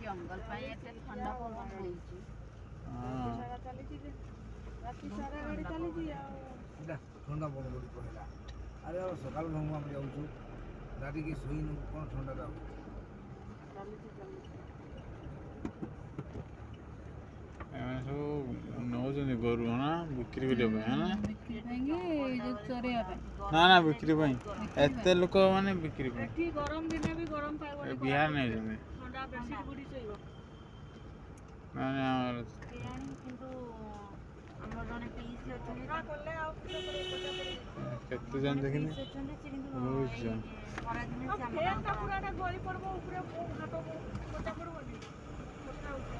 जंगल ठंडा पवन ठंडा पवन कहला अरे सकाल भांगू आम जाऊँ राति के शोन कौन ठंडा नौजन गोरु है ना बिक्री करने है ना ना ना बिक्री एते लोक माने बिक्री गरम दिन भी गरम पाइबो बिहार नहीं जमे ठंडा बेडशीट गुडी सोइबो माने हमर किंतु हमर जने पीस अछन ना करले आ केते जन देखिन बहुत जन परा दिन से हम का पुराना गली पड़बो ऊपर हाथ को कोटा पड़बो नी कोटा ऊपर